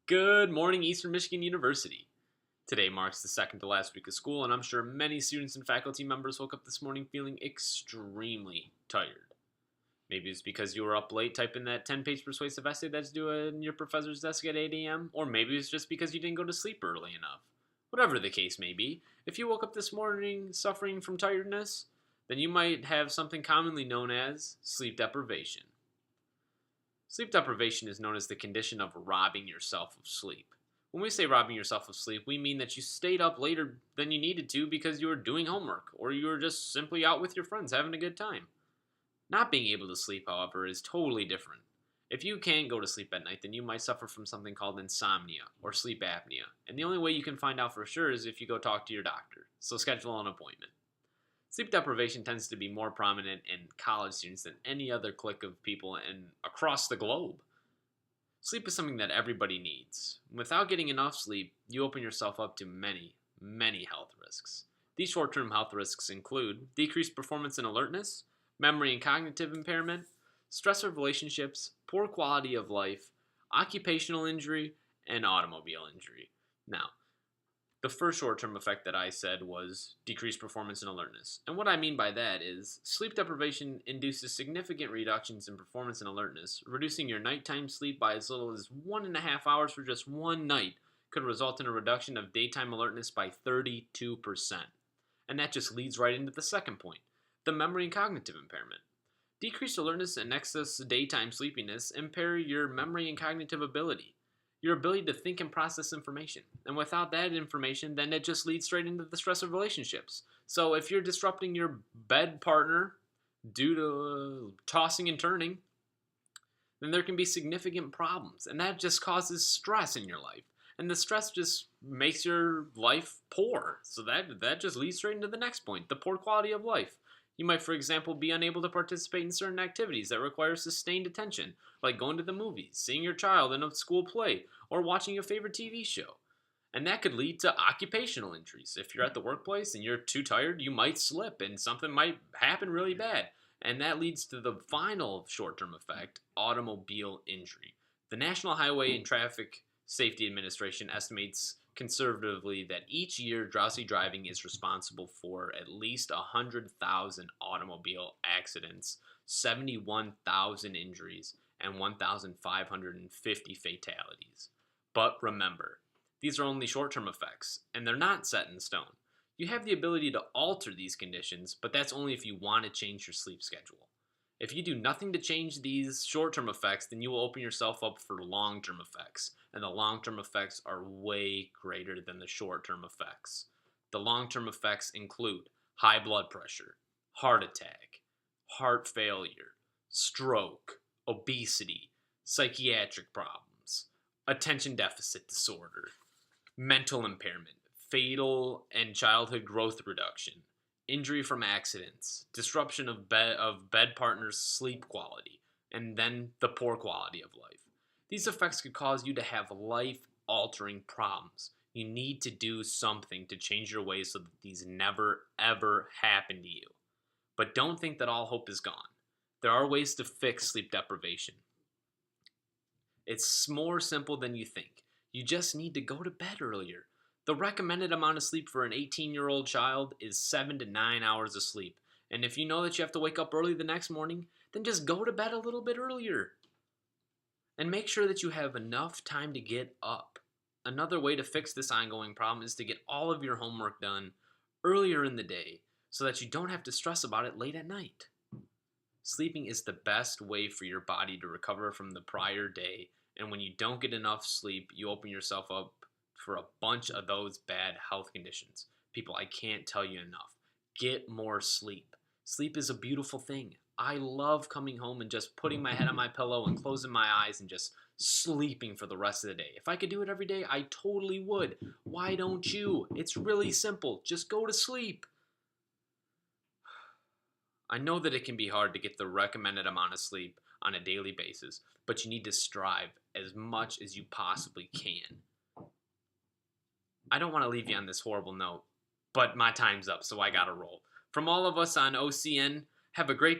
Good morning, Eastern Michigan University. Today marks the second to last week of school, and I'm sure many students and faculty members woke up this morning feeling extremely tired. Maybe it's because you were up late typing that 10-page persuasive essay that's due in your professor's desk at 8 a.m., or maybe it's just because you didn't go to sleep early enough. Whatever the case may be, if you woke up this morning suffering from tiredness, then you might have something commonly known as sleep deprivation. Sleep deprivation is known as the condition of robbing yourself of sleep. When we say robbing yourself of sleep, we mean that you stayed up later than you needed to because you were doing homework or you were just simply out with your friends having a good time. Not being able to sleep, however, is totally different. If you can't go to sleep at night, then you might suffer from something called insomnia or sleep apnea, and the only way you can find out for sure is if you go talk to your doctor, so schedule an appointment. Sleep deprivation tends to be more prominent in college students than any other clique of people across the globe. Sleep is something that everybody needs. Without getting enough sleep, you open yourself up to many health risks. These short term health risks include decreased performance and alertness, memory and cognitive impairment, stressful relationships, poor quality of life, occupational injury, and automobile injury. Now, the first short term effect that I said was decreased performance and alertness. And what I mean by that is sleep deprivation induces significant reductions in performance and alertness. Reducing your nighttime sleep by as little as 1.5 hours for just one night could result in a reduction of daytime alertness by 32%. And that just leads right into the second point, the memory and cognitive impairment. Decreased alertness and excess daytime sleepiness impair your memory and cognitive ability, your ability to think and process information. And without that information, then it just leads straight into the stress of relationships. So if you're disrupting your bed partner due to tossing and turning, then there can be significant problems. And that just causes stress in your life. And the stress just makes your life poor. So that just leads straight into the next point, the poor quality of life. You might, for example, be unable to participate in certain activities that require sustained attention, like going to the movies, seeing your child in a school play, or watching your favorite TV show. And that could lead to occupational injuries. If you're at the workplace and you're too tired, you might slip and something might happen really bad. And that leads to the final short term effect, automobile injury. The National Highway and Traffic Safety Administration estimates conservatively that each year drowsy driving is responsible for at least 100,000 automobile accidents, 71,000 injuries, and 1,550 fatalities. But remember, these are only short term effects, and they're not set in stone. You have the ability to alter these conditions, but that's only if you want to change your sleep schedule. If you do nothing to change these short term effects, then you will open yourself up for long term effects. And the long term effects are way greater than the short term effects. The long term effects include high blood pressure, heart attack, heart failure, stroke, obesity, psychiatric problems, attention deficit disorder, mental impairment, fatal and childhood growth reduction, injury from accidents, disruption of bed partners' sleep quality, and then the poor quality of life. These effects could cause you to have life-altering problems. You need to do something to change your ways so that these never, ever happen to you. But don't think that all hope is gone. There are ways to fix sleep deprivation. It's more simple than you think. You just need to go to bed earlier. The recommended amount of sleep for an 18-year-old child is 7 to 9 hours of sleep. And if you know that you have to wake up early the next morning, then just go to bed a little bit earlier. And make sure that you have enough time to get up. Another way to fix this ongoing problem is to get all of your homework done earlier in the day so that you don't have to stress about it late at night. Sleeping is the best way for your body to recover from the prior day, and when you don't get enough sleep, you open yourself up for a bunch of those bad health conditions. People, I can't tell you enough. Get more sleep. Sleep is a beautiful thing. I love coming home and just putting my head on my pillow and closing my eyes and just sleeping for the rest of the day. If I could do it every day, I totally would. Why don't you? It's really simple. Just go to sleep. I know that it can be hard to get the recommended amount of sleep on a daily basis, but you need to strive as much as you possibly can. I don't want to leave you on this horrible note, but my time's up, so I gotta roll. From all of us on OCN, have a great day.